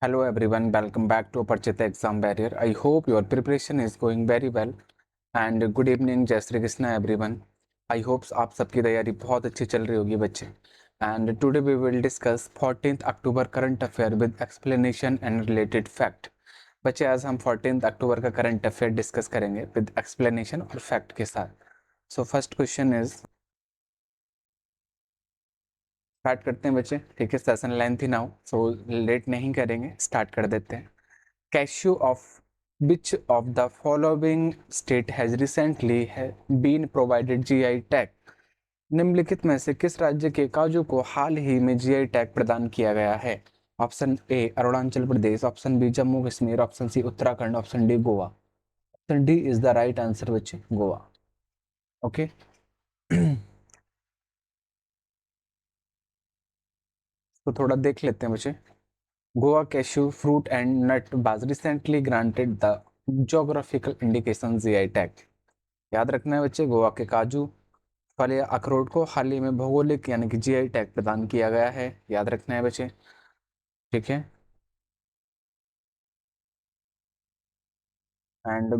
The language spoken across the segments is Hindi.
Hello everyone, welcome back to Aparchita Exam Barrier. I hope your preparation is going very well and good evening, जय Shri Krishna everyone. I hope आप सबकी तैयारी बहुत अच्छी चल रही होगी बच्चे. And today we will discuss 14th October current affair with explanation and related fact. बच्चे आज हम 14th अक्टूबर का करंट अफेयर डिस्कस करेंगे विद एक्सप्लेनेशन और फैक्ट के साथ. So first question is, start करते हैं बच्चे. ठीक है, सेशन लेंथ ही ना हो, सो लेट नहीं करेंगे, स्टार्ट कर देते हैं. Cashew of which of the following state has recently been provided GI tag? निम्नलिखित में से किस राज्य के काजू को हाल ही में GI टैग प्रदान किया गया है? Option A Arunachal Pradesh, option B Jammu Kashmir, option C Uttarakhand, option D Goa. Option D is the right answer बच्चे, गोवा. ओके. तो थोड़ा देख लेते हैं बच्चे. Goa cashew fruit and nut was recently granted the geographical indication GI tag. याद रखना है बच्चे, गोवा के काजू, फल या अखरोट को हाल ही में भौगोलिक यानी कि GI टैग प्रदान किया गया है. याद रखना है बच्चे. ठीक है. And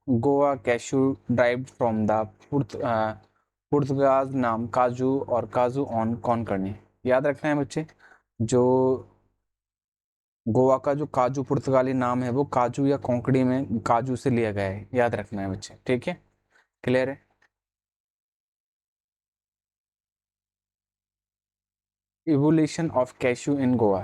Goa cashew derived from the Portuguese name kaju और काजू ऑन कौन करने. याद रखना है बच्चे, जो गोवा का जो काजू पुर्तगाली नाम है वो काजू या कोंकणी में काजू से लिया गया है. याद रखना है बच्चे. ठीक है, क्लियर है. इवोल्यूशन ऑफ कैशू इन गोवा.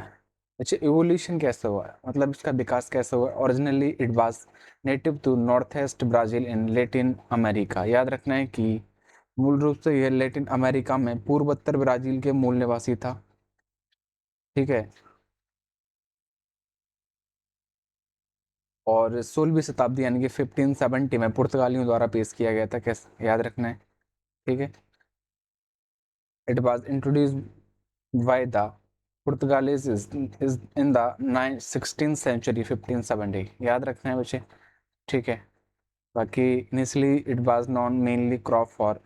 अच्छा, इवोल्यूशन कैसे हुआ है, मतलब इसका विकास कैसे हुआ. Originally it was native to north east Brazil in Latin America. याद रखना है कि मूल रूप से यह लेटिन अमेरिका में पूर्वोत्तर ब्राजील के मूल निवासी था. ठीक है. और 16वीं शताब्दी यानी कि 1570 में पुर्तगालियों द्वारा पेश किया गया था. कैसे, याद रखना है. ठीक है. It was introduced by the Portuguese is in the 16th century 1570. याद रखना है बच्चे. ठीक है. बाकी initially it was non mainly crop for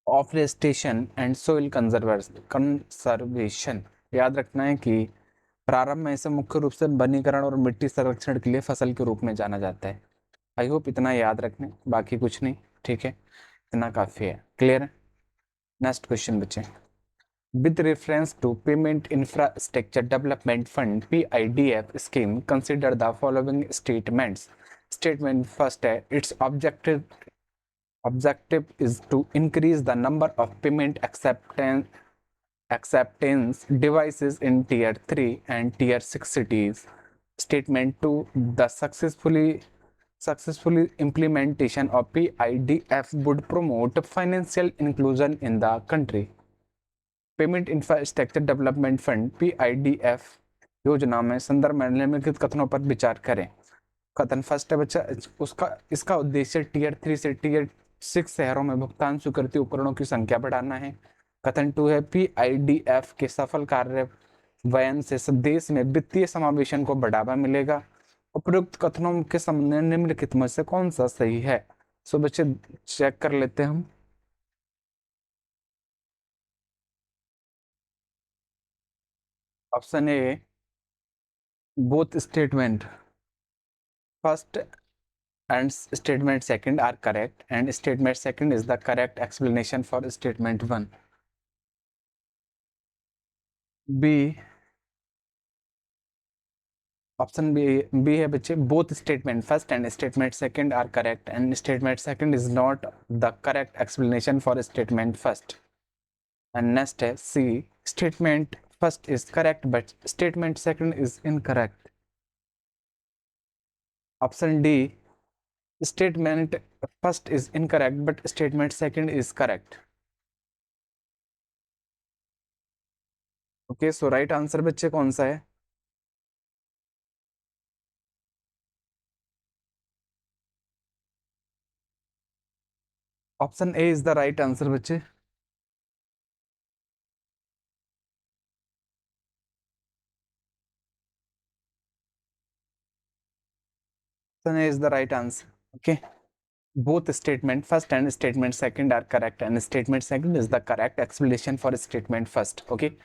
afforestation and soil conservation. याद रखना है कि प्रारंभ में इसे मुख्य रूप से वनीकरण और मिट्टी संरक्षण के लिए फसल के रूप में जाना जाता है. आई होप इतना याद रखने, बाकी कुछ नहीं. ठीक है, इतना काफी है. क्लियर है. नेक्स्ट क्वेश्चन बच्चे. With reference to Payment Infrastructure Development Fund (PIDF) scheme, consider the following statements. Statement first है, its objective is to increase the number of payment acceptance devices in Tier 3 and Tier 6 cities. Statement 2, the successful implementation of PIDF would promote financial inclusion in the country. Payment infrastructure development fund PIDF योजना में संदर्भ में निम्नलिखित कथनों पर विचार करें. कथन फर्स्ट है बच्चा, इसका उद्देश्य टीयर 3 से टीयर 6 शहरों में भुगतान स्वीकृति उपकरणों की संख्या बढ़ाना है. कथन 2 है, PIDF के सफल कार्यान्वयन से देश में वित्तीय समावेशन को बढ़ावा मिलेगा. उपयुक्त कथनों के संबंध में निम्नलिखित में से कौन सा सही है. सो बच्चे चेक कर लेते हैं हम. Option A, both statement first and statement second are correct and statement second is the correct explanation for statement 1. B, option B है बच्चे, both statement first and statement second are correct and statement second is not the correct explanation for statement first. And next है C, statement first is correct but statement second is incorrect. Option D, statement first is incorrect but statement second is correct. Okay, so right answer बच्चे कौन सा है. Option A is the right answer बच्चे. Option A is the right answer. Okay, both statement first and statement second are correct and statement second is the correct explanation for statement first. Okay,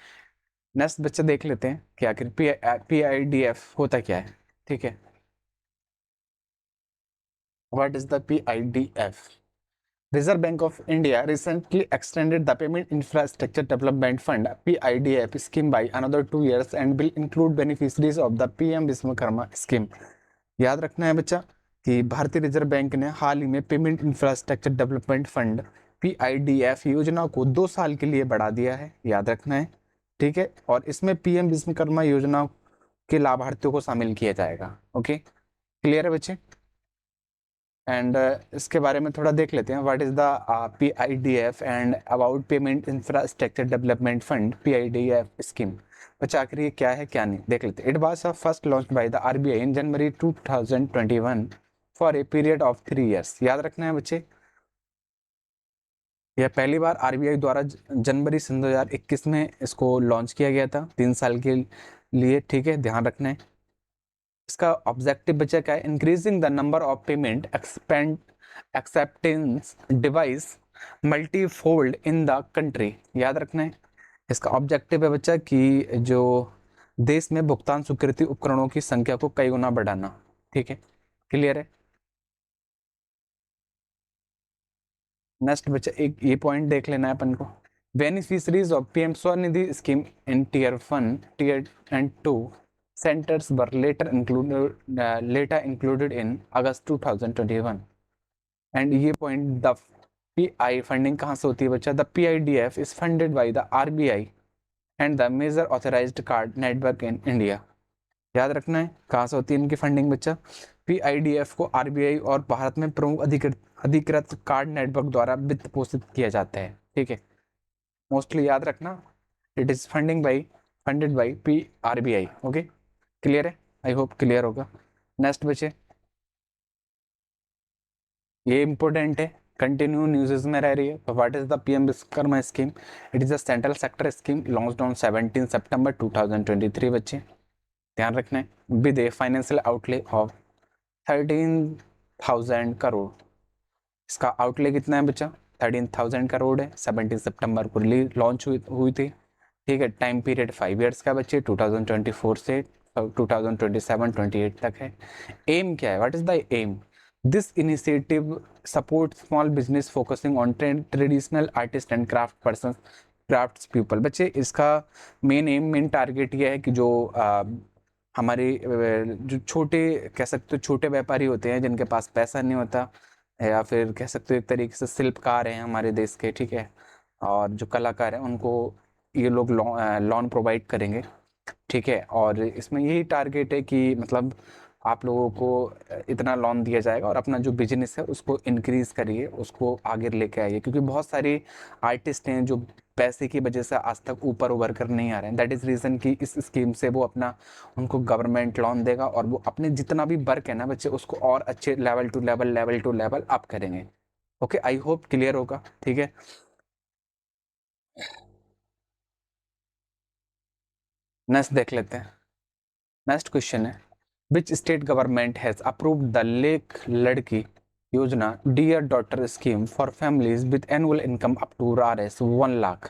next बच्चे देख लेते हैं कि आखिर PIDF होता क्या है। ठीक है, what is the PIDF? Reserve Bank of India recently extended the Payment Infrastructure Development Fund (PIDF) scheme by another 2 years and will include beneficiaries of the PM Vishwakarma scheme. याद रखना है बच्चा कि भारतीय रिजर्व बैंक ने हाल ही में payment infrastructure development fund PIDF योजना को 2 साल के लिए बढ़ा दिया है, याद रखना है। ठीक है, और इसमें PM विश्वकर्मा योजना के लाभार्थियों को शामिल किया जाएगा। ओके, क्लियर है बच्चे? एंड इसके बारे में थोड़ा देख लेते हैं, what is the PIDF and about payment infrastructure development fund PIDF scheme. बच्चा आखिर ये क्या है क्या नहीं देख लेते हैं। It was first launch by the RBI in January 2021 for a period of 3 years। याद रखना है बच्चे, यह पहली बार RBI द्वारा जनवरी सन 2021 में इसको लॉन्च किया गया था, 3 साल के लिए। ठीक है, ध्यान रखना है। इसका ऑब्जेक्टिव बचा क्या है? Increasing the number of payment expand acceptance device multifold in the country. याद रखना है, इसका ऑब्जेक्टिव है बच्चा कि जो देश में भुगतान स्वीकृति उपकरणों की संख्या को कई गुना बढ़ाना। ठीक है, क्लियर है? नेक्स्ट बच्चा एक ये पॉइंट देख लेना है अपन को। Beneficiaries of PM Svanidhi scheme in Tier 1, Tier and 2 centers were later included in August 2021। And ये पॉइंट, द PI फंडिंग कहाँ से होती है बच्चा? The PIDF is funded by the RBI and the major authorised card network in India. याद रखना है कहाँ से होती है इनकी फंडिंग बच्चा? PIDF को RBI और भारत में प्रमुख अधिकृत कार्ड नेटवर्क द्वारा वित्त पोषित किया जाता है। ठीक है, मोस्टली याद रखना, it is funded by RBI। Okay, clear है? आई होप क्लियर होगा। नेक्स्ट बच्चे, ये इंपॉर्टेंट है, कंटिन्यू न्यूज़ में रह रही है। तो what is the PM Vishwakarma scheme? It is a central sector scheme launched on 17 सितंबर 2023। बच्चे ध्यान रखना है, with a financial outlay of 13,000 crore. इसका आउटले कितना है बच्चा? 13,000 करोड़ है। 17 सितंबर को लॉन्च हुई थी। ठीक है, टाइम पीरियड 5 years का बच्चे, 2024 से 2027-28 तक है। एम क्या है? What is the aim? This initiative support small business focusing on traditional artist and craft person crafts people. बच्चे इसका मेन एम, मेन टारगेट ये है कि जो हमारे जो छोटे, कह सकते हो छोटे व्यापारी होते हैं जिनके पास पैसा नहीं होता, या फिर कह सकते हो एक तरीके से शिल्पकार हैं हमारे देश के। ठीक है, और जो कलाकार हैं उनको ये लोग लोन प्रोवाइड करेंगे। ठीक है, और इसमें यही टारगेट है कि मतलब आप लोगों को इतना लोन दिया जाएगा और अपना जो बिजनेस है उसको इंक्रीज करिए, उसको आगे लेके आइए। क्योंकि बहुत सारे आर्टिस्ट हैं जो पैसे की वजह से आज तक ऊपर उभर कर नहीं आ रहे हैं। दैट इज रीजन कि इस स्कीम से वो अपना, उनको गवर्नमेंट लोन देगा और वो अपने जितना भी वर्क है ना बच्चे, उसको और अच्छे लेवल टू लेवल अप करेंगे। ओके, आई होप क्लियर होगा। ठीक है, नेक्स्ट देख लेते हैं। नेक्स्ट क्वेश्चन है, which state government has approved the Lek Ladki Yojana dear daughter scheme for families with annual income up to Rs 1 lakh.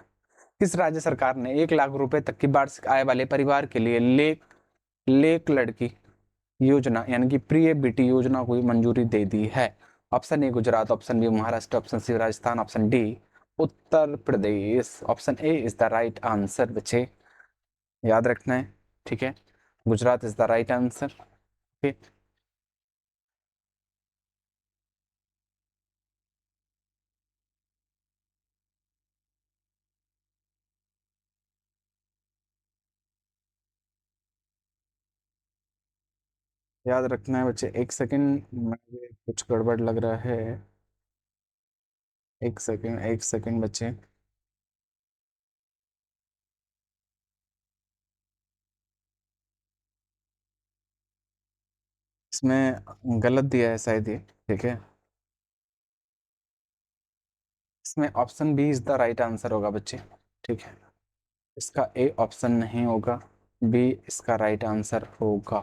किस राज्य सरकार ने 1 लाख रुपए तक की वार्षिक आय वाले परिवार के लिए लेक लेक लड़की योजना यानी कि प्रिय बेटी योजना को मंजूरी दे दी है? Option A Gujarat, option B Maharashtra, option C Rajasthan, option D Uttar Pradesh. Option A is the right answer बच्चे, याद रखना है। ठीक है, Gujarat is the right answer. Okay, याद रखना है बच्चे। एक सेकंड, मुझे कुछ गड़बड़ लग रहा है। एक सेकंड बच्चे, इसमें गलत दिया है शायद ये। ठीक है, इसमें option B is the right answer होगा बच्चे। ठीक है, इसका ए ऑप्शन नहीं होगा, बी इसका राइट आंसर होगा।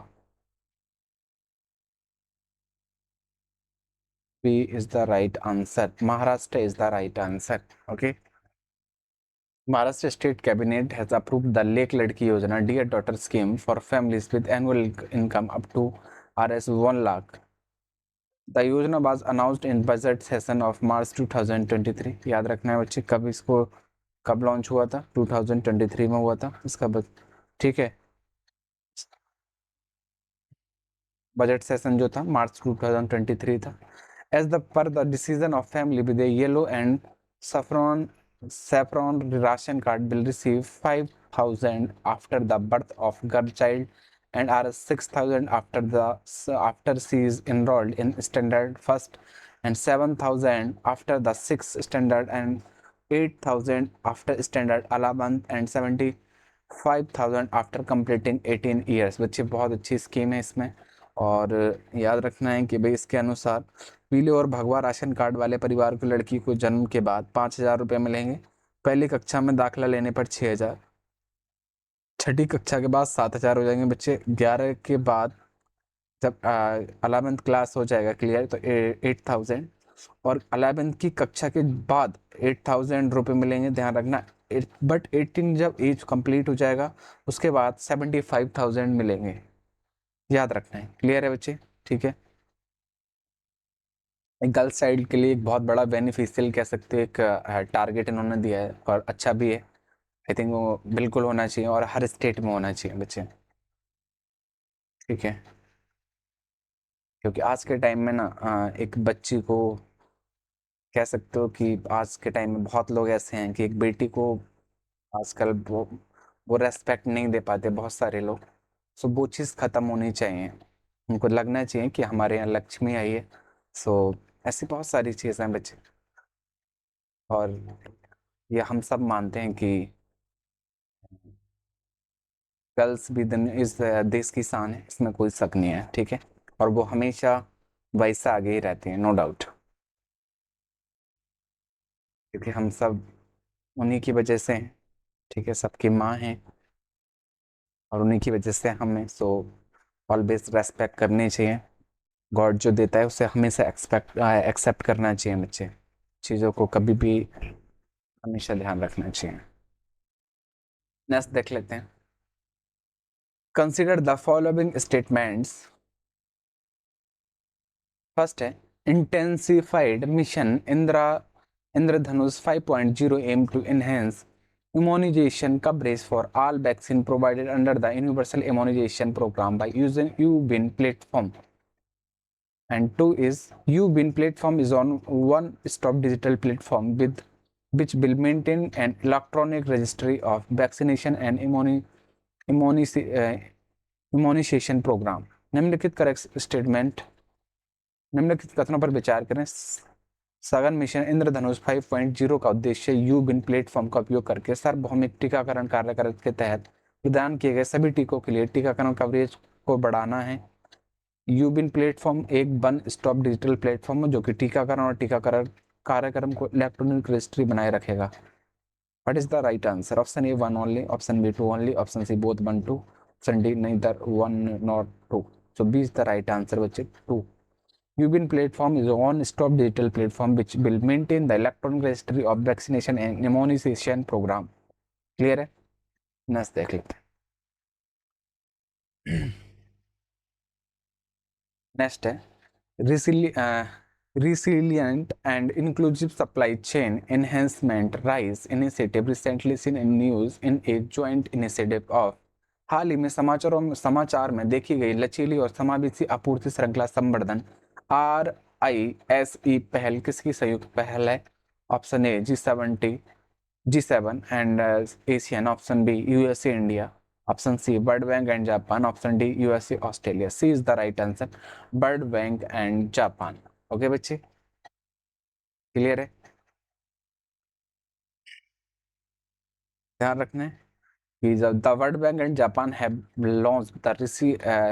B is the right answer, Maharashtra is the right answer. Okay, Maharashtra State Cabinet has approved the Lake Ladki Yojana Dear Daughter Scheme for families with annual income up to Rs 1 lakh. The योजना was announced in budget session of March 2023. याद रखना है बच्चे, कब इसको कब लॉन्च हुआ था? 2023 में हुआ था इसका ठीक है, बजट सेशन जो था मार्च 2023 था. As the per the decision of family with a yellow and saffron ration card will receive 5,000 after the birth of girl child and are 6,000 after she is enrolled in standard first and 7,000 after the sixth standard and 8,000 after standard 11th and 75,000 after completing 18 years. बच्चे बहुत अच्छी स्कीम है इसमें. और याद रखना है कि भाई इसके अनुसार पीले और भगवा राशन कार्ड वाले परिवार को लड़की को जन्म के बाद 5,000 रुपये मिलेंगे. पहली कक्षा में दाखिला लेने पर 6,000, छठी कक्षा के बाद 7,000 हो जाएंगे बच्चे. 11 के बाद जब 11th क्लास हो जाएगा क्लियर तो 8,000, और 11th की कक्षा के बाद 8,000 रुपये मिलेंगे, ध्यान रखना. बट 18 जब एज कंप्लीट हो जाएगा उसके बाद 75,000 मिलेंगे, याद रखना है. क्लियर है बच्चे? ठीक है. गर्ल्स साइड के लिए एक बहुत बड़ा बेनिफिशियल कह सकते हैं, एक टारगेट इन्होंने दिया है और अच्छा भी है. आई थिंक वो बिल्कुल होना चाहिए और हर स्टेट में होना चाहिए बच्चे. ठीक है, क्योंकि आज के टाइम में ना एक बच्ची को कह सकते हो कि आज के टाइम में बहुत लोग ऐसे हैं कि एक बेटी को आजकल वो रेस्पेक्ट नहीं दे पाते बहुत सारे लोग. सो वो चीज़ ख़त्म होनी चाहिए. उनको लगना चाहिए कि हमारे यहाँ लक्ष्मी आई है. सो ऐसी बहुत सारी चीज़ें हैं बच्चे, और ये हम सब मानते हैं कि गर्ल्स भी इस देश की शान है, इसमें कोई शक नहीं है. ठीक है, और वो हमेशा वैसा आगे ही रहती हैं, नो डाउट, क्योंकि हम सब उन्हीं की वजह से हैं. ठीक है, सबकी माँ हैं और उन्हीं की वजह से हमें सो ऑलवेज रेस्पेक्ट करनी चाहिए. गॉड जो देता है उसे हमेशा एक्सेप्ट करना चाहिए बच्चे. चीज़ों को कभी भी हमेशा ध्यान रखना चाहिए. नेक्स्ट देख लेते हैं. Consider the following statements. First है intensified mission Indradhanush 5.0 aim to enhance immunization coverage for all vaccine provided under the universal immunization program by using UBIN platform. And two is UBIN platform is on one stop digital platform with which will maintain an electronic registry of vaccination and immunization program. निम्नलिखित करेक्ट स्टेटमेंट निम्नलिखित कथनों पर विचार करें. सघन मिशन इंद्रधनुष 5.0 का उद्देश्य यूबिन प्लेटफॉर्म का उपयोग करके सार्वभौमिक टीकाकरण कार्यक्रम के तहत प्रदान किए गए सभी टीकों के लिए टीकाकरण कवरेज को बढ़ाना है. यूबिन प्लेटफॉर्म एक वन स्टॉप डिजिटल प्लेटफॉर्म है जो कि टीकाकरण और टीकाकरण कार्यक्रम को इलेक्ट्रॉनिक रजिस्ट्री बनाए रखेगा. What is the right answer? Option A 1 only, option B 2 only, option C both 1 2, option D neither 1 nor 2. So B is the right answer बच्चे, 2. UBIN platform is a one-stop digital platform which will maintain the electronic registry of vaccination and immunization program. Clear है? नेक्स्ट देख लेते हैं. नेक्स्ट है resilient and inclusive supply chain enhancement rise initiative recently seen in news in a joint initiative of. हाल ही में समाचार में देखी गई लचीली और समावेशी आपूर्ति श्रृंखला संवर्धन RISE पहल किसकी संयुक्त पहल है? Option A G7 and Asian, option B USA India, option C world bank and Japan, option D USA Australia. C is the right answer, world bank and Japan. Okay बच्चे, क्लियर है? ध्यान रखना है कि जब the world bank and Japan have launched the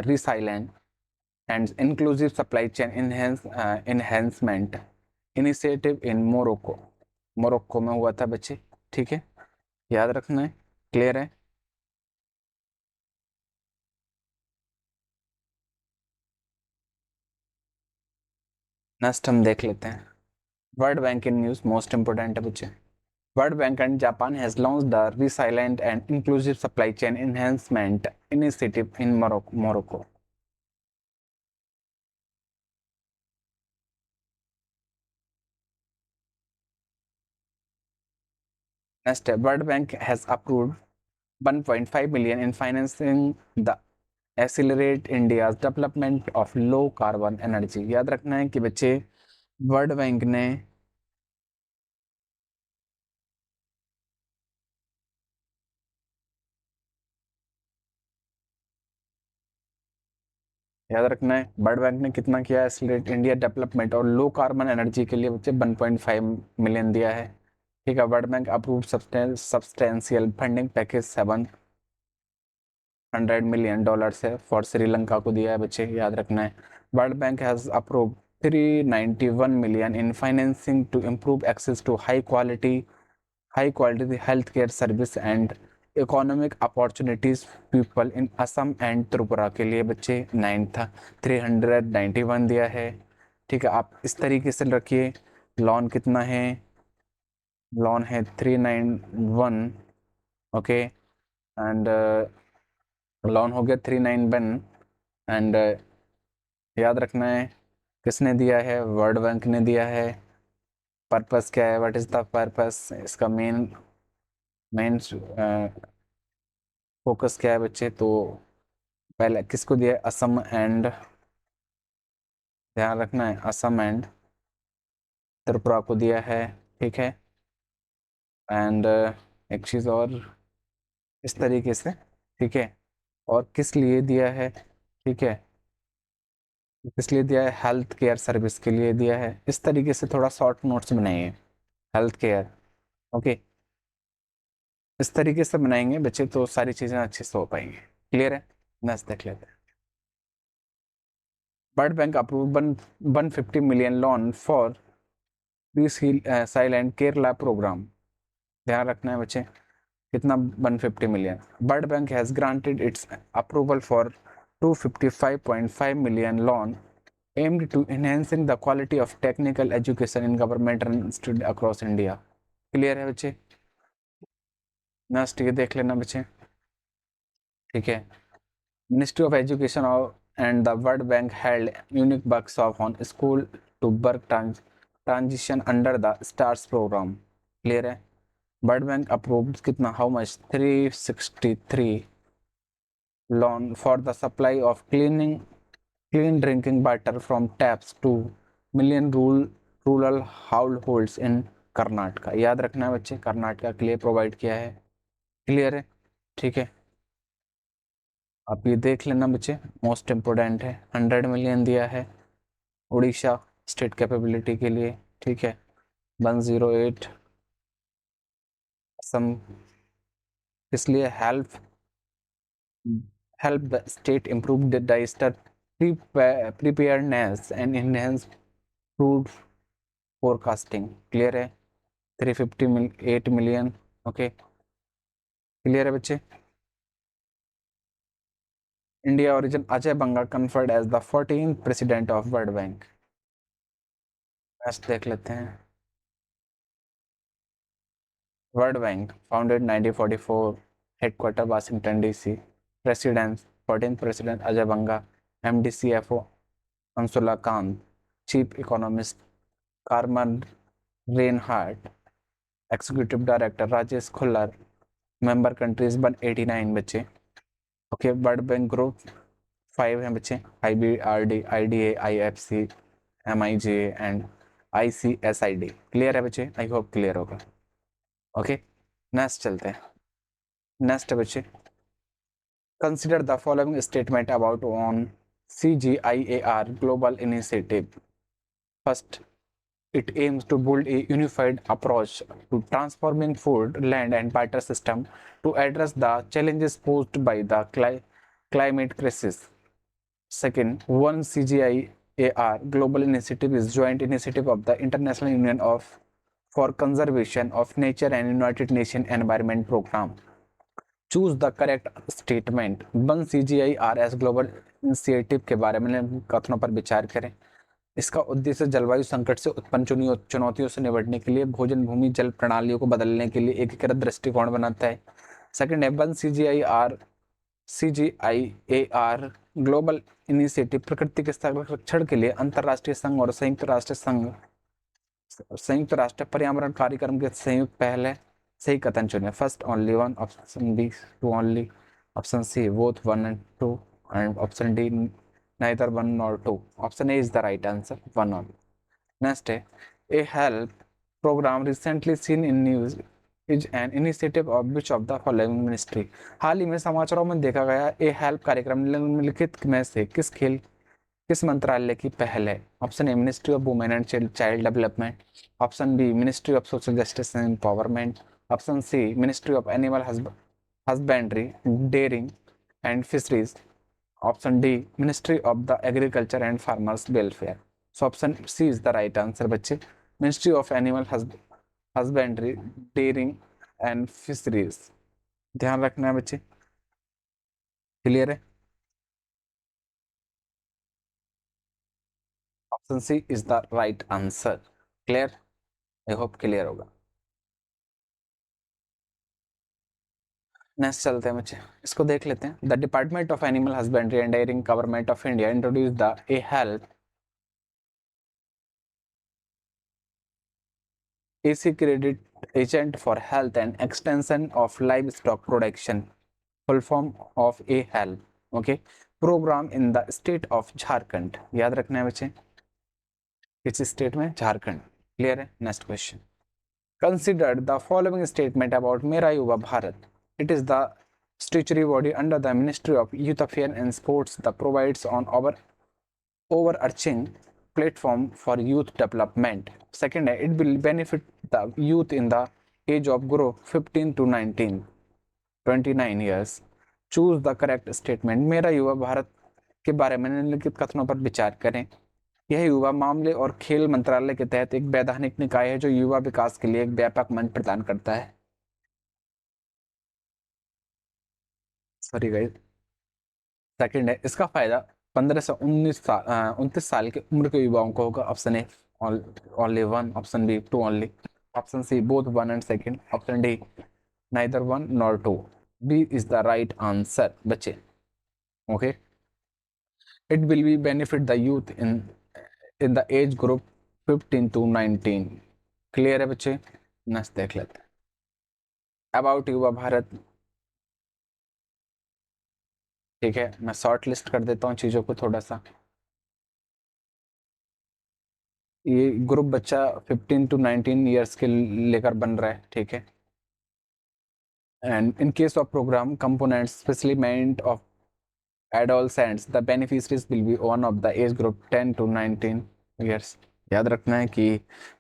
resilient and inclusive supply chain enhancement initiative in Morocco में हुआ था बच्चे. ठीक है, याद रखना है. क्लियर है? नेक्स्ट हम देख लेते हैं world bank in news, most important है बच्चे. World Bank and Japan has launched the Resilient and Inclusive Supply Chain Enhancement Initiative in Morocco. Next, World Bank has approved 1.5 billion in financing the accelerate India's development of low carbon energy. याद रखना है कि बच्चे वर्ल्ड बैंक ने याद रखना है वर्ल्ड बैंक ने कितना किया एक्सेलरेट इंडिया डेवलपमेंट और लो कार्बन एनर्जी के लिए बच्चे 1.5 मिलियन दिया है। ठीक है, world bank approve substantial funding package $700 million है फॉर श्रीलंका को दिया है बच्चे, याद रखना है। World bank has approve 391 million in financing to improve access to high quality healthcare service and economic opportunities people in Assam and Tripura के लिए बच्चे 391 दिया है। ठीक है, आप इस तरीके से रखिए। लोन कितना है, लोन है 391, ओके, एंड लोन हो गया 391 एंड याद रखना है किसने दिया है, वर्ल्ड बैंक ने दिया है। पर्पस क्या है, व्हाट इज द पर्पस, इसका मेन फोकस क्या है बच्चे, तो पहले किसको दिया है, असम एंड, ध्यान रखना है असम एंड त्रिपुरा को दिया है। ठीक है, एंड एक चीज़ और इस तरीके से, ठीक है, और किस लिए दिया है, ठीक है, किस लिए दिया है, हेल्थ केयर सर्विस के लिए दिया है। इस तरीके से थोड़ा शॉर्ट नोट्स बनाइए, हेल्थ केयर, ओके, इस तरीके से बनाएंगे बच्चे तो सारी चीज़ें अच्छे से हो पाएंगे। क्लियर है, नेक्स्ट देख लेते हैं। World bank approve 150 million loan for this resilient Kerala program. ध्यान रखना है बच्चे कितना, 150 million। World bank has granted its approval for 255.5 million loan aimed to enhancing the quality of technical education in government and institute across India। Clear है बच्चे, नेक्स्ट ये देख लेना बच्चे। ठीक है, ministry of education and the world bank held unique workshop on school to work transition under the stars program. Clear है, वर्ल्ड बैंक अप्रूव्ड कितना, how much, 363 loan for the supply of clean drinking water from taps to million rural households in Karnataka. याद रखना है बच्चे, कर्नाटका के लिए प्रोवाइड किया है। क्लियर है, ठीक है, आप ये देख लेना बच्चे, मोस्ट इम्पोर्टेंट है। 100 million दिया है उड़ीसा स्टेट कैपेबिलिटी के लिए। ठीक है, 108 असम, इसलिए help the state improve the disaster preparedness and enhance food forecasting। Clear है, 358 million, ओके, क्लियर है बच्चे। India origin Ajay Banga conferred as the 14th president of world bank. Next देख लेते हैं। World bank founded 1944, headquarter Washington DC, president 14th president Ajay Banga, MD CFO Anshula Kant, chief economist Carmen Reinhart, executive director Rajesh Khullar, member countries 189 बच्चे। ओके, वर्ल्ड बैंक ग्रुप 5 हैं बच्चे, IBRD, IDA, IFC, MIJ and ICSID। Clear है बच्चे, आई होप क्लियर होगा। ओके, नेक्स्ट चलते हैं। नेक्स्ट बच्चे, consider the following statement about on CGIAR global initiative. First, it aims to build a unified approach to transforming food, land, and water system to address the challenges posed by the climate crisis. Second, one CGIAR global initiative is joint initiative of the International Union for Conservation of Nature and United Nations Environment Program. Choose the correct statement। One CGIAR global initiative के बारे में कथनों पर विचार करें। इसका उद्देश्य जलवायु संकट से उत्पन्न चुनौतियों से निपटने के लिए भोजन भूमि जल प्रणालियों को बदलने के लिए एकीकृत दृष्टिकोण बनाता है। सेकंड है वन CGIAR ग्लोबल इनिशिएटिव प्रकृति के संरक्षण के लिए अंतर्राष्ट्रीय संघ और संयुक्त राष्ट्र पर्यावरण कार्यक्रम के संयुक्त पहल है। सही कथन चुने। First only one, option B two only, option C both one and two, and option D neither one nor two. Option A is the right answer, one only. Next है a help program recently seen in news is an initiative of which of the following ministry. हाल ही में समाचारों में देखा गया a help कार्यक्रम निम्नलिखित में से किस मंत्रालय की पहल है? Option A ministry of women and child development, option B ministry of social justice and empowerment, option C ministry of animal husbandry dairying and fisheries, option D ministry of the agriculture and farmers welfare. So option C is the right answer बच्चे, ministry of animal husbandry dairying and fisheries. ध्यान रखना है बच्चे, क्लियर है? Option C is the right answer. Clear? I hope clear होगा। नेक्स्ट चलते हैं बच्चे, इसको देख लेते हैं। The department of animal husbandry and dairying government of India introduce the A help AC credit agent for health and extension of livestock production, full form of a help, okay, program in the state of Jharkhand। याद रखना है बच्चे, किस स्टेट में? झारखंड। क्लियर है? Next question, consider the following statement about मेरा युवा Bharat. It is the statutory body under the Ministry of Youth Affairs and Sports that provides on overarching platform for youth development. Second, it will benefit the youth in the age of growth 15 to 29 years. Choose the correct statement. मेरा युवा भारत के बारे में निम्नलिखित कथनों पर विचार करें। यह युवा मामले और खेल मंत्रालय के तहत एक वैधानिक निकाय है जो युवा विकास के लिए एक व्यापक मंच प्रदान करता है। Sorry guys. सेकंड है इसका फायदा 15 से 29 साल की उम्र के युवाओं को होगा। Option A only one, option B two only, option C both one and second, option D neither one nor two. B is the right answer बच्चे, okay. It will be benefit the youth in the age group 15 to 19। Clear है बच्चे? नेक्स्ट देख लेते हैं अबाउट युवा भारत। ठीक है, मैं शॉर्ट लिस्ट कर देता हूँ चीजों को थोड़ा सा। ये ग्रुप बच्चा 15 to 19 ईयर्स के लेकर बन रहा है। ठीक है, and in case of program components specially meant of adolescents, the beneficiaries will be one of the age group 10 to 19 years। याद रखना है कि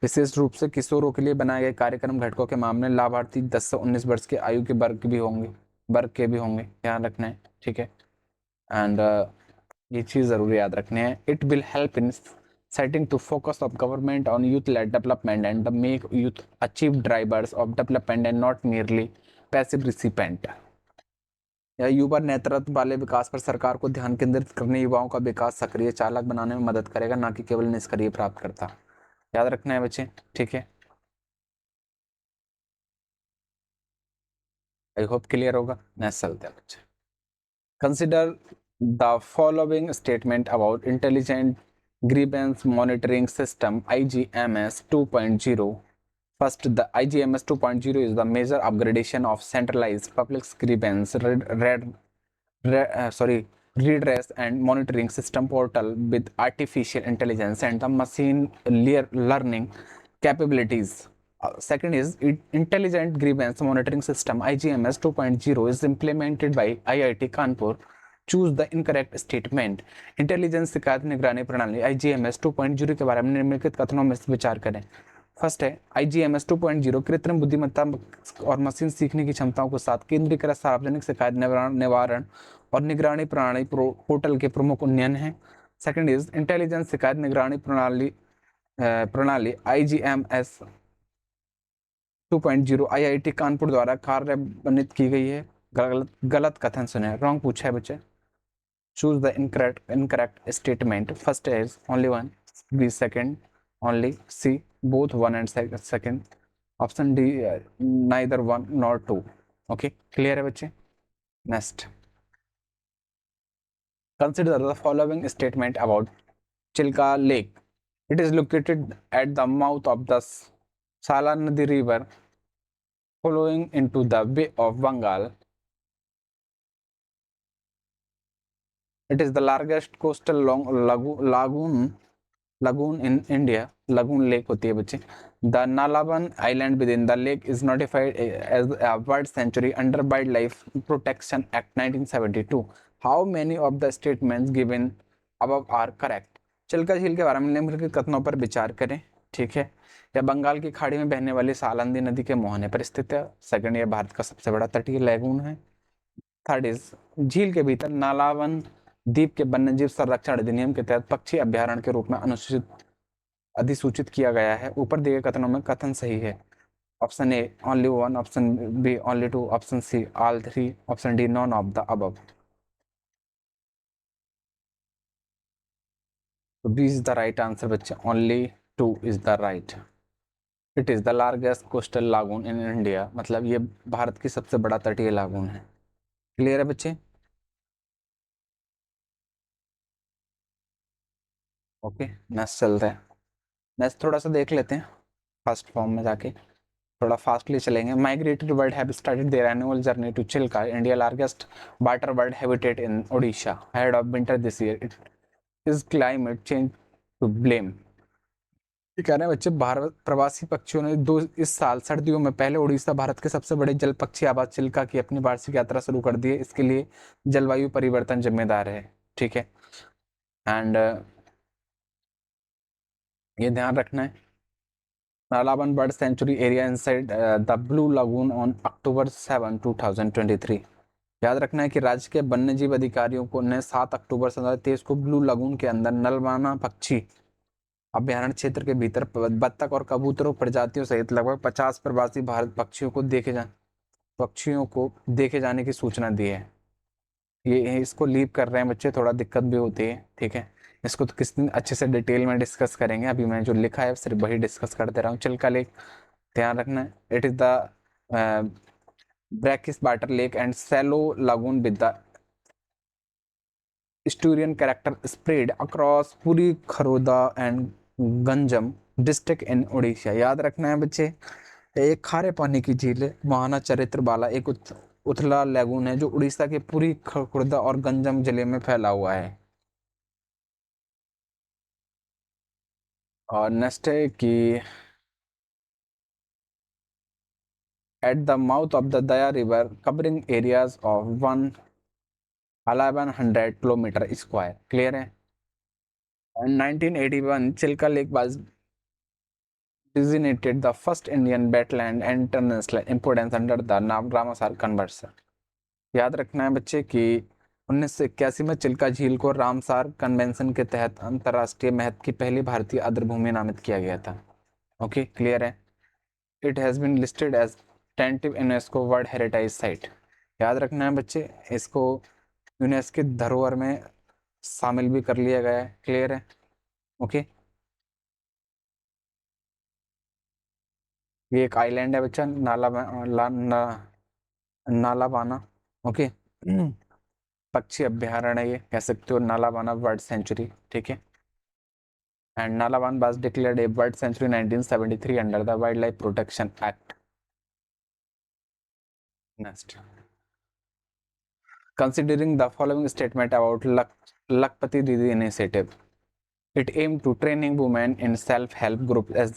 विशेष रूप से किशोरों के लिए बनाए गए कार्यक्रम घटकों के मामले में लाभार्थी 10 से 19 वर्ष के आयु के वर्ग के भी होंगे। ध्यान रखना है, ठीक है। एंड ये चीज जरूर याद रखनी है। It will help in setting to focus of government on youth-led development and the make youth achieve drivers of development and not merely passive recipient। या युवा नेतृत्व वाले विकास पर सरकार को ध्यान केंद्रित करने युवाओं का विकास सक्रिय चालक बनाने में मदद करेगा, ना कि केवल निष्क्रिय प्राप्त करता। याद रखना है बच्चे, ठीक है। आई होप क्लियर होगा। नेक्स्ट चलते हैं बच्चे, consider the following statement about intelligent grievance monitoring system IGMS 2.0। First, the IGMS 2.0 is the major upgradation of centralized public grievance redress and monitoring system portal with artificial intelligence and the machine learning capabilities. Second is intelligent grievance monitoring system IGMS 2.0 is implemented by IIT Kanpur। Choose the incorrect statement. Intelligence शिकायत निगरानी प्रणाली IGMS 2.0 के बारे में निम्नलिखित कथनों में विचार करें। फर्स्ट है IGMS 2.0 कृत्रिम बुद्धिमत्ता और मशीन सीखने की क्षमताओं के साथ केंद्रीकृत सार्वजनिक शिकायत निवारण और निगरानी प्रणाली पोर्टल के प्रमुख उन्नयन है। सेकंड इज इंटेलिजेंस शिकायत निगरानी प्रणाली IGMS 2.0 IIT कानपुर द्वारा कार्यान्वित की गई है। गलत कथन सुने, रॉन्ग पूछा है बच्चे। Choose the incorrect statement. First is only one, B second only, C both 1 and second, option D neither 1 nor 2. Okay, clear है बच्चे? Next, consider the following statement about Chilka Lake. It is located at the mouth of the Salanadi River flowing into the Bay of Bengal. It is the largest coastal lagoon in India. Lagoon lake होती है बच्चे. The Nalaban Island within the lake is notified as a bird sanctuary under Wildlife Protection Act 1972. How many of the statements given above are correct? Chilka झील के बारे में निम्नलिखित कथनों पर विचार करें. ठीक है. यह बंगाल की खाड़ी में बहने वाली सालंदी नदी के मोहने पर स्थित है. सेकंड, यह भारत का सबसे बड़ा तटीय लैगून है. थर्ड इज, झील के भीतर नालावन द्वीप के वन्यजीव संरक्षण अधिनियम के तहत पक्षी अभ्यारण्य के रूप में अधिसूचित किया गया है. ऊपर दिए गए कथनों में कथन सही है. Option A only one, option B only two, option C all three, option D none of the above. तो B is the right answer बच्चे. Only two is the right. It is the largest coastal lagoon in India. मतलब ये भारत की सबसे बड़ा तटीय लागून है. क्लियर है बच्चे? ओके, नेक्स्ट चलते हैं. नेक्स्ट थोड़ा सा देख लेते हैं फर्स्ट फॉर्म में जाके, थोड़ा फास्टली चलेंगे. Migratory bird have started their annual journey to Chilika, India largest water bird habitat in Odisha, head of winter this year. It is climate change to blame. ये कह रहे हैं बच्चे, भारत प्रवासी पक्षियों ने इस साल सर्दियों में पहले उड़ीसा भारत के सबसे बड़े जल पक्षी आबाद चिल्का की अपनी वार्षिक यात्रा शुरू कर दी है. इसके लिए जलवायु परिवर्तन जिम्मेदार है. ठीक है. एंड ये ध्यान रखना है. Nalaban bird sanctuary area inside the blue lagoon on October 7, 2023. याद रखना है कि राज्य के वन्यजीव अधिकारियों को ने 7 अक्टूबर 2023 को ब्लू लगून के अंदर नलवाना पक्षी अभ्यारण्य क्षेत्र के भीतर बत्तख और कबूतरों प्रजातियों सहित लगभग 50 प्रवासी भारत पक्षियों को देखे जाने की सूचना दी है. ये इसको लीव कर रहे हैं बच्चे, थोड़ा दिक्कत भी होती है. ठीक है. इसको तो किस दिन अच्छे से डिटेल में डिस्कस करेंगे. अभी मैं जो लिखा है सिर्फ वही डिस्कस कर दे रहा हूँ. चिल्का लेक ध्यान रखना है. It is the brackish water lake and shallow lagoon with the estuarine character spread across Puri Khordha and Ganjam district in Orissa. याद रखना है बच्चे, एक खारे पानी की झील है, महाना चरित्र वाला एक उथला लैगून है जो उड़ीसा के पूरी खुर्दा और गंजम जिले में फैला हुआ है. और नेक्स्ट है कि at the mouth of the Daya river covering areas of 1100 kilometre square. Clear है. In 1981, Chilka Lake was designated the first Indian wetland and international importance under the Ramsar convention. याद रखना है बच्चे कि 1981 में चिल्का झील को रामसार कन्वेंशन के तहत अंतर्राष्ट्रीय महत्व की पहली भारतीय आर्द्रभूमि नामित किया गया था. ओके, क्लियर है. It has been listed as tentative UNESCO world heritage site. याद रखना है बच्चे, इसको यूनेस्को की धरोहर में शामिल भी कर लिया गया है. क्लियर है. ओके. ये एक आइलैंड है बच्चा, नालाबाना. ओके. पक्षी अभ्यारण्य ये कह सकते हो, नालाबाना बर्ड सेंचुरी. ठीक है. And Nalaban was declared a bird sanctuary 1973 under the wildlife protection act. Next, considering the following statement about Lakpati Didi initiative. It aimed to training women in self-help group as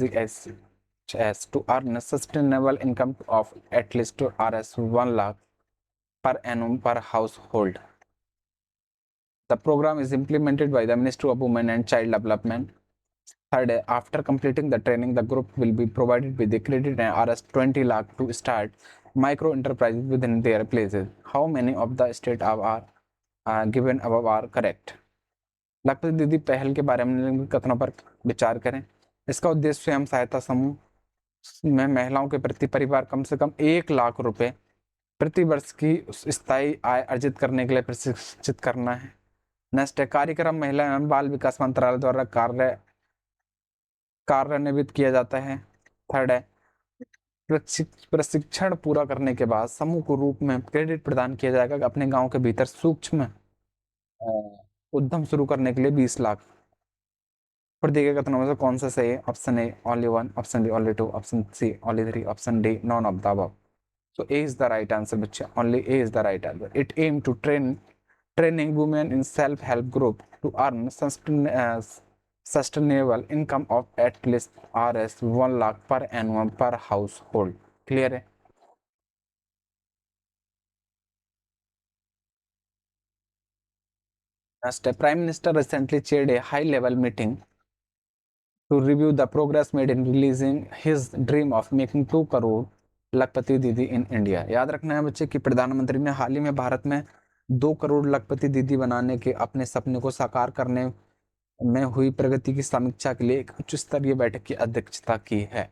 to earn a sustainable income of at least Rs 1 lakh per annum per household. The program is implemented by the Ministry of Women and Child Development. Third, after completing the training, the group will be provided with the credit and Rs 20 lakh to start micro enterprises within their places. How many of the states are given above are correct? लखपति दीदी पहल के बारे में कथनों पर विचार करें. इसका उद्देश्य स्वयं सहायता समूह में महिलाओं के प्रति परिवार कम से कम 1 लाख रुपए प्रति वर्ष की स्थायी आय अर्जित करने के लिए प्रशिक्षित करना है. नेक्स्ट है, कार्यक्रम महिला एवं बाल विकास मंत्रालय द्वारा कार्य कार्यान्वित किया जाता है। थर्ड है प्रशिक्षण पूरा करने के बाद समूह को रूप में क्रेडिट प्रदान किया जाएगा कि अपने गांव के भीतर सूक्ष्म उद्यम शुरू करने के लिए 20 लाख। फिर देखिएगा तो नंबर से कौन सा सही है। Option A only one, option B only two, option C only three, option D none of the above. So A is the right answer, बच्चे। Only A is the right answer. It aim to training women in self-help group to earn sustainable income of at least Rs 1 lakh per annum per household. Clear है? Next, Prime Minister recently chaired a high-level meeting to review the progress made in releasing his dream of making 2 crore लखपति दीदी इन इंडिया। याद रखना है बच्चे कि प्रधानमंत्री ने हाल ही में भारत में 2 करोड़ लखपति दीदी बनाने के अपने सपने को साकार करने में हुई प्रगति की समीक्षा के लिए एक उच्च स्तरीय बैठक की अध्यक्षता की है।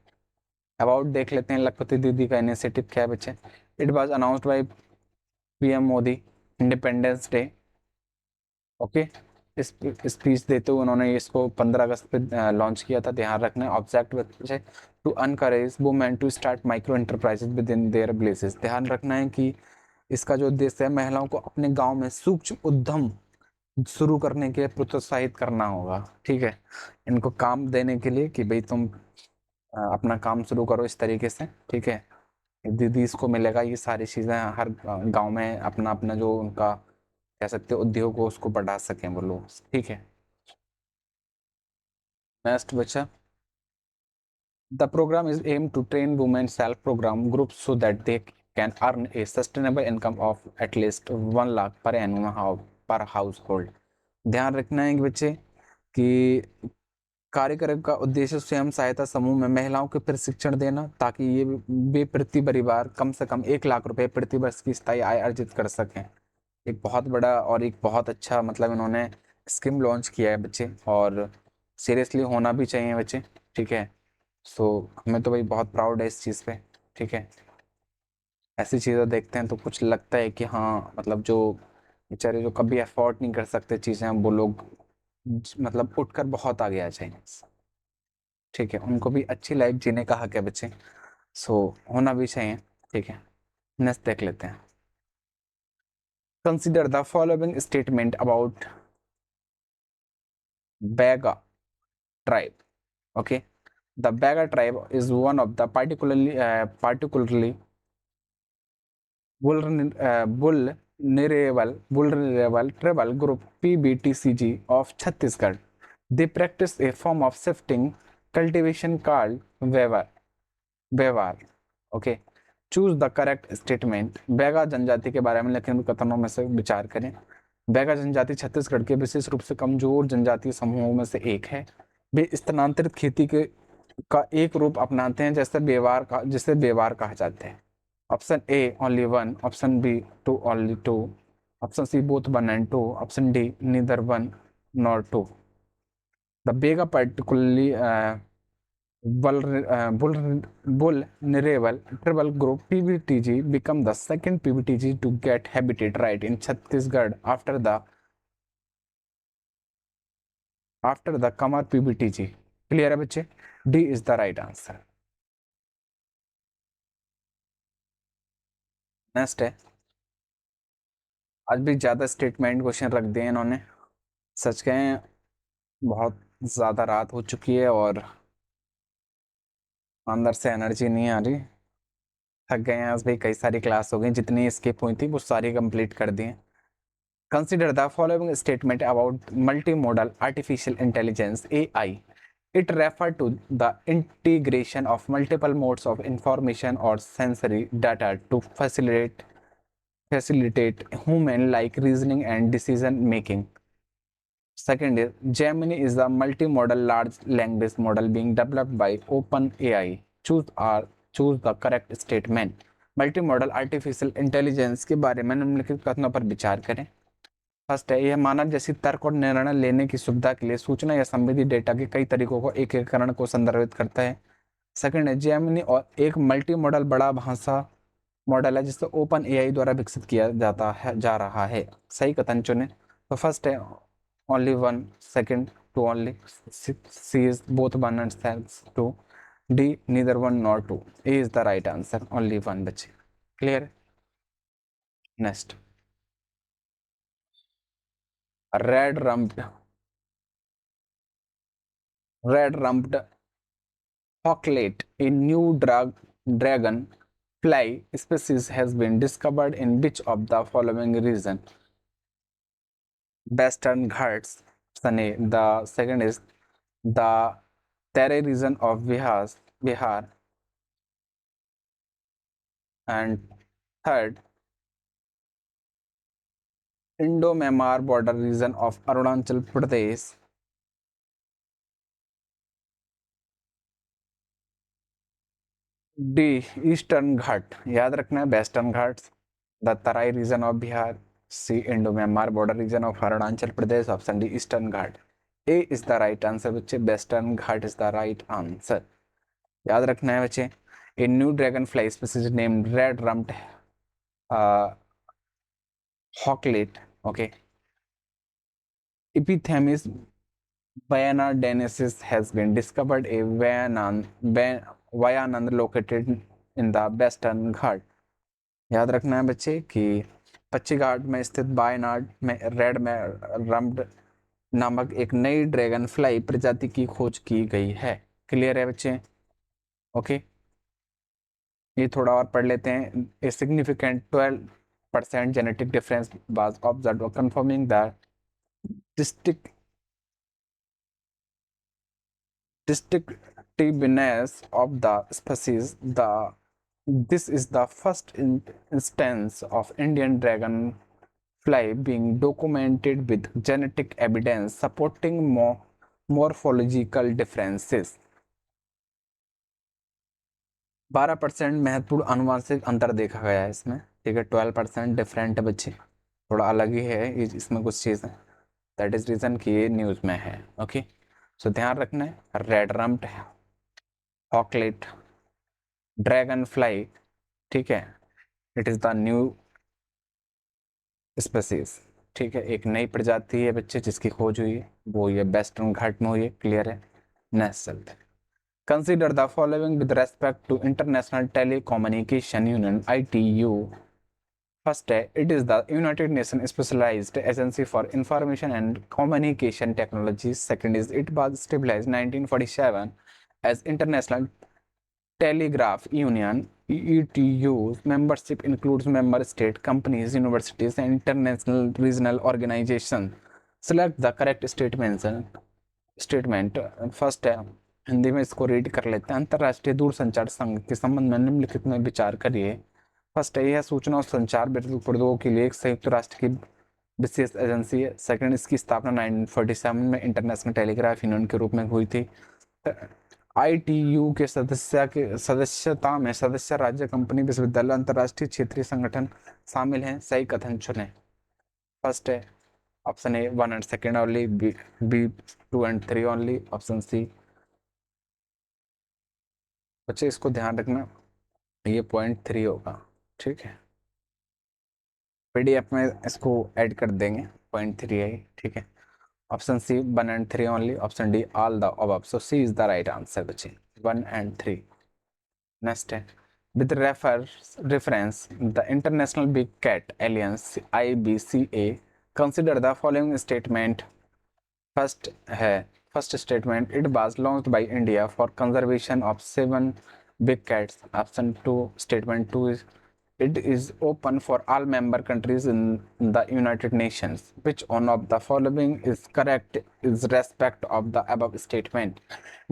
अबाउट देख लेते हैं लखपति दीदी का इनिशिएटिव क्या है बच्चे। It was announced by PM Modi independence day. Okay, इस स्पीच देते हुए उन्होंने इसको 15 अगस्त पे लॉन्च किया था। ध्यान रखना है ऑब्जेक्ट बच्चे to encourage women to start micro enterprises within their villages. ध्यान रखना है कि इसका जो उद्देश्य है महिलाओं को अपने गांव में सूक्ष्म उद्यम शुरू करने के लिए प्रोत्साहित करना होगा। ठीक है, इनको काम देने के लिए कि भाई तुम अपना काम शुरू करो इस तरीके से। ठीक है, दीदी इसको मिलेगा ये सारी चीज़ें हर गांव में अपना अपना जो उनका कह सकते उद्योग हो उसको बढ़ा सकें वो लोग। ठीक है, नेक्स्ट बच्चा। The program is aim to train women self program group so that they can earn a sustainable income of at least 1 lakh per annual पर हाउस होल्ड। ध्यान रखना है कि बच्चे कि कार्यक्रम का उद्देश्य स्वयं सहायता समूह में महिलाओं को प्रशिक्षण देना ताकि ये वे प्रति परिवार कम से कम 1 लाख रुपए प्रति वर्ष की स्थायी आय अर्जित कर सकें। एक बहुत बड़ा और एक बहुत अच्छा मतलब इन्होंने स्कीम लॉन्च किया है बच्चे, और सीरियसली होना भी चाहिए बच्चे। ठीक है, सो हमें तो भाई बहुत प्राउड है इस चीज़ पे। ठीक है, ऐसी चीज़ें देखते हैं तो कुछ लगता है कि हाँ मतलब जो बेचारे जो कभी अफोर्ड नहीं कर सकते चीज़ें वो लोग मतलब उठकर बहुत आगे आ जाएंगे। ठीक है, उनको भी अच्छी लाइफ जीने का हक है बच्चे, सो होना भी चाहिए। ठीक है, नेक्स्ट देख लेते हैं। Consider the following statement about Baiga tribe. Okay, the Baga tribe is one of the particularly vulnerable tribal group PBTCG of Chhattisgarh. They practice a form of shifting cultivation called व्यवहार। Okay, choose the correct statement. Baiga जनजाति के बारे में निम्नलिखित कथनों में से विचार करें। बैगा जनजाति छत्तीसगढ़ के विशेष रूप से कमजोर जनजातीय समूहों में से एक है। वे स्थानांतरित खेती के का एक रूप अपनाते हैं जिसे व्यवहार कहा जाता है। Option A only one, option B two only two, option C both one and two, option D neither one nor two. The Baiga particularly vulnerable tribal group PBTG become the second PBTG to get habitat right in Chhattisgarh after the Kamar PBTG. Clear है बच्चे? D is the right answer. Next है, आज भी ज्यादा स्टेटमेंट क्वेश्चन रख दिए इन्होंने। सच कहें बहुत ज्यादा रात हो चुकी है और अंदर से एनर्जी नहीं आ रही, थक गए हैं। आज भी कई सारी क्लास हो गई, जितनी स्किप हुई थी वो सारी कंप्लीट कर दी। Consider the following statement about multimodal artificial intelligence (AI). It refers to the integration of multiple modes of information or sensory data to facilitate human-like reasoning and decision making. Second is Gemini is a multimodal large language model being developed by OpenAI. Choose the correct statement. Multimodal artificial intelligence के बारे में निम्नलिखित कथनों पर विचार करें। फर्स्ट है, यह मानव जैसी तर्क और निर्णय लेने की सुविधा के लिए सूचना या संवेदी डेटा के कई तरीकों को एकीकरण को संदर्भित करता है। सेकंड है, जेमिनी और एक मल्टी मॉडल बड़ा भाषा मॉडल है जिसे ओपन एआई द्वारा विकसित किया जा रहा है। सही कथन चुने। तो फर्स्ट है only one, second 2 only. C is both 1 and 2. D neither 1 nor 2. A is the right answer. Only one बचे. Clear? Next. Red-rumped hawklet, a new dragon fly species, has been discovered in which of the following region? Western Ghats. The second is the Terai region of Bihar, and third, Indo-Myanmar border region of Arunachal Pradesh. D Eastern Ghat, याद रखना है Western Ghats, the Terai region of Bihar, C Indo Myanmar border region of Arunachal Pradesh, option D Eastern Ghat. A is the right answer बच्चे, Western Ghat is the right answer. याद रखना है बच्चे. A new dragonfly species named red rumped hawklet, okay. Epithemia Vayanadensis has been discovered a Vayanand located in the Western Ghat. याद रखना है बच्चे कि पश्चिमी घाट में स्थित वायनाड में रेड में रम्ड नामक एक नई ड्रैगन फ्लाई प्रजाति की खोज की गई है. क्लियर है बच्चे? ओके. ये थोड़ा और पढ़ लेते हैं. A significant 12% genetic difference was observed confirming the distinctiveness of the species. This is the first instance of Indian dragonfly being documented with genetic evidence supporting morphological differences. 12% महत्वपूर्ण आनुवंशिक अंतर देखा गया है इसमें. ठीक है, 12% डिफरेंट है बच्चे, थोड़ा अलग ही है इसमें कुछ चीज़ें. दैट इज रीजन कि ये न्यूज़ में है. ओके, सो ध्यान रखना है. रेड रम्प्ड हॉकलेट ड्रैगन फ्लाई, ठीक है, it is the new species. ठीक है, एक नई प्रजाति है बच्चे जिसकी खोज हुई है, वो ये वेस्टर्न घाट में हुई है. क्लियर है? नेक्स्ट चलते हैं. Consider the following with respect to international telecommunication union ITU. First, it is the United Nations Specialized Agency for Information and Communication Technologies. Second is it was established 1947 as International Telegraph Union. ETU's membership includes member state companies, universities, and international regional organizations. Select the correct statement. First है, हिंदी में इसको रीड कर लेते हैं. अंतर्राष्ट्रीय दूरसंचार संघ के संबंध में निम्नलिखित में विचार करिए. फर्स्ट है, यह सूचना और संचार प्रौद्योगिकी के लिए एक संयुक्त राष्ट्र की विशेष एजेंसी है. सेकंड, इसकी स्थापना 1947 में इंटरनेशनल टेलीग्राफ यूनियन के रूप में हुई थी. ITU के सदस्यता में सदस्य राज्य, कंपनी, विश्वविद्यालय, अंतर्राष्ट्रीय क्षेत्रीय संगठन शामिल हैं. सही कथन चुने. फर्स्ट है option A 1 and 2 only, B 2 and 3 only, option C. बच्चे इसको ध्यान रखना, ये पॉइंट 3 होगा. ठीक है, PDF में इसको ऐड कर देंगे. पॉइंट 3 है. ठीक है, option C 1 and 3 only, option D all the above. So C is the right answer बच्चे, 1 and 3. नेक्स्ट है, with reference the International Big Cat Alliance IBCA consider the following statement. First statement, it was launched by India for conservation of 7 big cats. Option 2, statement 2 is it is open for all member countries in the United Nations. Which one of the following is correct is respect of the above statement?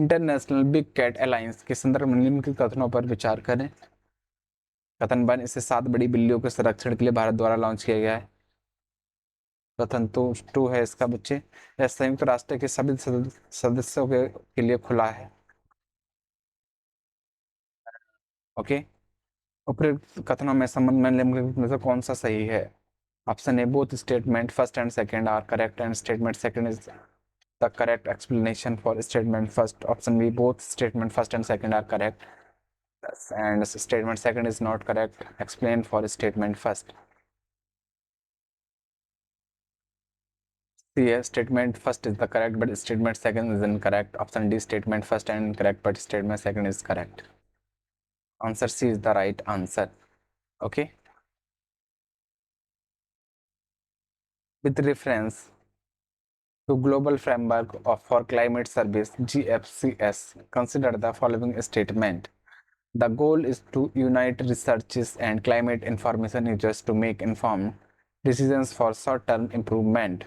International big cat alliance के संदर्भ में निम्नलिखित कथनों पर विचार करें. कथन 1, इसे 7 बड़ी बिल्लियों के संरक्षण के लिए भारत द्वारा लॉन्च किया गया है. कथन 2 है इसका बच्चे, यह संयुक्त राष्ट्र के सभी सदस्यों के लिए खुला है. ओके, उपयुक्त कथनों में संबंध में निम्नलिखित में से कौन सा सही है? Option A, both statement first and second are correct and statement second is the correct explanation for statement first. Option B, both statement first and second are correct and statement second is not correct. Explain for statement first. C है statement first is the correct but statement second is incorrect. Option D statement first and incorrect but statement second is correct. Answer C is the right answer. Okay. With reference to Global Framework for Climate Service (GFCS), consider the following statement. The goal is to unite researchers and climate information users to make informed decisions for short-term improvement.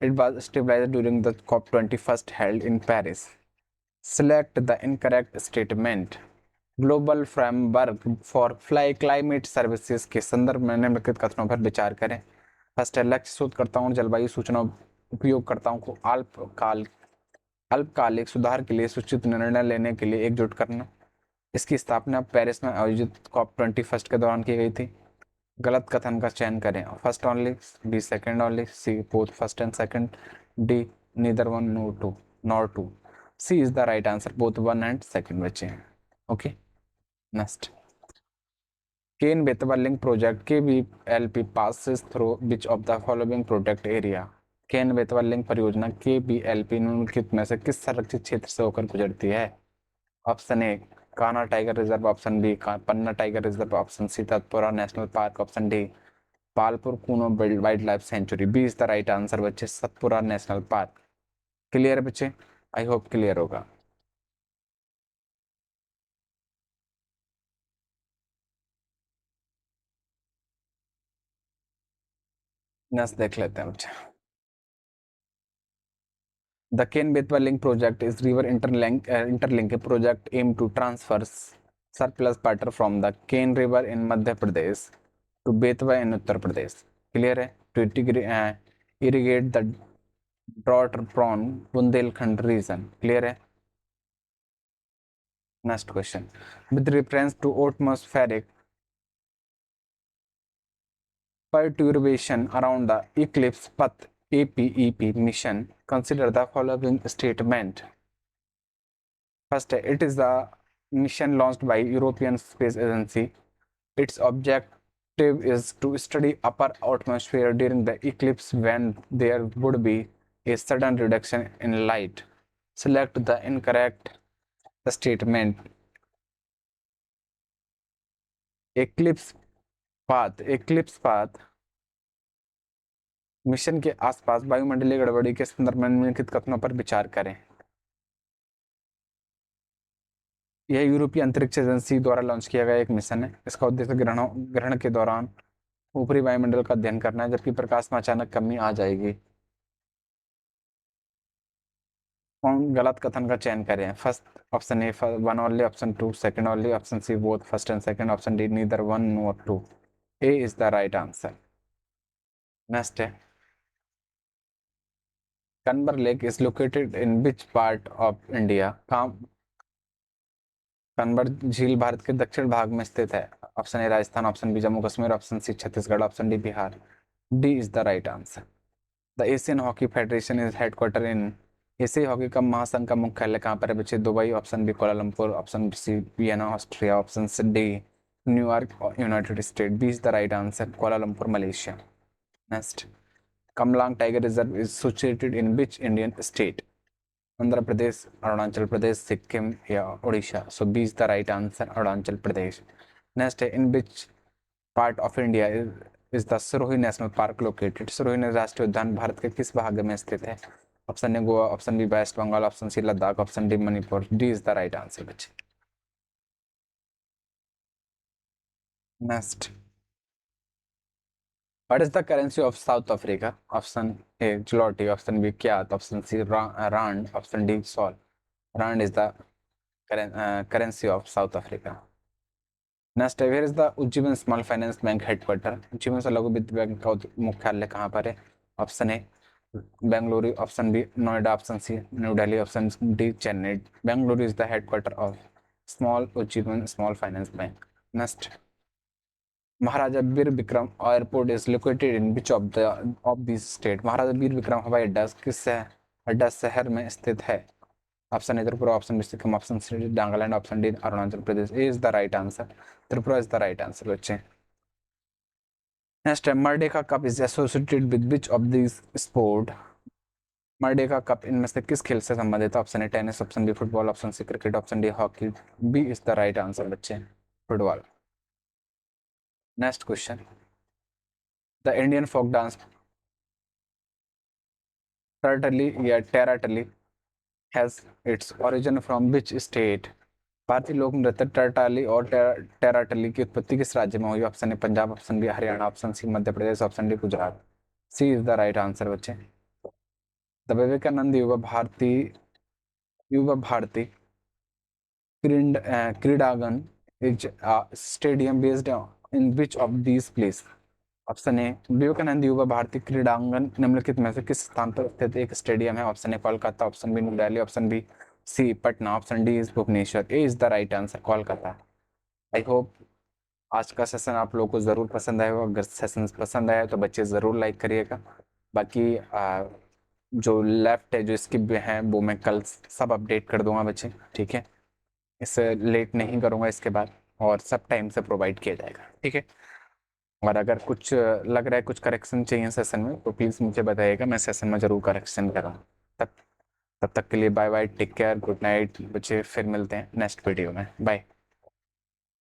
It was established during the COP21 held in Paris. Select the incorrect statement. Global framework for fly climate services के संदर्भ में निम्नलिखित कथनों पर विचार करें। फर्स्ट है, लक्ष्य शोधकर्ताओं और जलवायु सूचना उपयोगकर्ताओं को अल्पकालिक सुधार के लिए सूचित निर्णय लेने के लिए एकजुट करना। इसकी स्थापना पेरिस में आयोजित COP21 के दौरान की गई थी। गलत कथन का चयन करें। First only, B second only, C both first and second, D neither one nor two. C is the right answer, both one and second बचे हैं। Okay, next. Ken Betwa link project KBLP passes through which of the following protect area? Ken Betwa link परियोजना KBLP निम्नलिखित में से किस संरक्षित क्षेत्र से होकर गुजरती है? Option A Kanha tiger reserve, option B Panna tiger reserve, option C Satpura national park, option D Palpur Kuno wildlife sanctuary. B is the right answer बच्चे, सतपुरा नेशनल पार्क। क्लियर है बच्चे? आई होप क्लियर होगा। नेक्स्ट देख लेते हैं बच्चे। The Ken-Betwa link project is river interlink project aimed to transfer surplus water from the Ken River in Madhya Pradesh to Betwa in Uttar Pradesh. Clear है? To irrigate the drought-prone Bundelkhand region. Clear है? Next question. With reference to atmospheric perturbation around the eclipse path APEP mission, consider the following statement. First, it is the mission launched by European Space Agency. Its objective is to study upper atmosphere during the eclipse when there would be a sudden reduction in light. Select the incorrect statement. eclipse path mission के आसपास वायुमंडलीय गड़बड़ी के संदर्भ में निम्नलिखित कथनों पर विचार करें। यह यूरोपीय अंतरिक्ष एजेंसी द्वारा लॉन्च किया गया एक मिशन है। इसका उद्देश्य ग्रहण के दौरान ऊपरी वायुमंडल का अध्ययन करना है, जबकि प्रकाश में अचानक कमी आ जाएगी। गलत कथन का चयन करें। First option A one only, option two second only, option C both first and second, option D neither one nor two. A is the right answer. Next है, Kanwar lake is located in which part of India? Kanwar झील भारत के दक्षिण भाग में स्थित है। Option A Rajasthan, option B Jammu Kashmir, option C Chhattisgarh, option D Bihar. D is the right answer. The Asian hockey federation is headquarter in, एशियाई हॉकी का महासंघ का मुख्यालय कहाँ पर है बच्चे? Dubai, option B Kuala Lumpur, option C Vienna Austria, option D New York United State. B is the right answer, Kuala Lumpur Malaysia. Next, Kamlang tiger reserve is situated in which Indian state? Andhra Pradesh, Arunachal Pradesh, Sikkim या Orissa. So B is the right answer, Arunachal Pradesh. Next है, in which part of India is the Sirohi national park located? Sirohi राष्ट्रीय उद्यान भारत के किस भाग में स्थित है? Option A Goa, option B west Bengal, option C Ladakh, option D Manipur. D is the right answer बच्चे। Next, what is the currency of South Africa? Option A zloty, option B kyat, option C rand, option D sol. Rand is the currency of South Africa. Next, where is the Ujjivan small finance bank headquarter? Ujjivan लघु वित्त बैंक का मुख्यालय कहाँ पर है? Option A Bengaluru, option B Noida, option C new Delhi, option D Chennai. Bengaluru is the headquarter of small Ujjivan small finance bank. Next, Maharaja Veer Vikram airport is located in which of this state? Maharaja Veer Vikram हवाई अड्डा किस अड्डा शहर में स्थित है? Option A Tripura, option B Sikkim, option C Nagaland, option D Arunachal Pradesh. A is the right answer, Tripura is the right answer बच्चे। नेक्स्ट है, Merdeka cup is associated with which of this sport? Merdeka cup इनमें से किस खेल से संबंधित है? Option A tennis, option B football, option C cricket, option D hockey. B is the right answer बच्चे, football. Next question, the Indian folk dance Tertali या Teratali has its origin from which state? भारतीय लोक नृत्य टर्टाली और टेराटली की उत्पत्ति किस राज्य में हुई? Option A Punjab, option B Haryana, option C Madhya Pradesh, option D Gujarat. C is the right answer बच्चे। The Vivekananda Yuva Bharati Krirangan is stadium based in which of these place? Option A Vivekananda Yuva Bharati क्रीडांगन निम्नलिखित में से किस स्थान पर स्थित एक स्टेडियम है? Option A Kolkata, option B New Delhi, option B C Patna, option D is Bhubaneswar. A is the right answer, Kolkata. I hope आज का सेशन आप लोगों को ज़रूर पसंद आएगा। अगर सेशन पसंद आया तो बच्चे ज़रूर लाइक करिएगा। बाकी जो लेफ्ट है, जो स्किप है, वो मैं कल सब अपडेट कर दूंगा बच्चे, ठीक है। इससे लेट नहीं करूंगा इसके बाद, और सब टाइम से प्रोवाइड किया जाएगा, ठीक है। और अगर कुछ लग रहा है कुछ करेक्शन चाहिए सेशन में तो प्लीज़ मुझे बताइएगा, मैं सेशन में ज़रूर करेक्शन करूँगा। तब तक के लिए bye bye, take care, good night बच्चे, फिर मिलते हैं नेक्स्ट वीडियो में, बाय।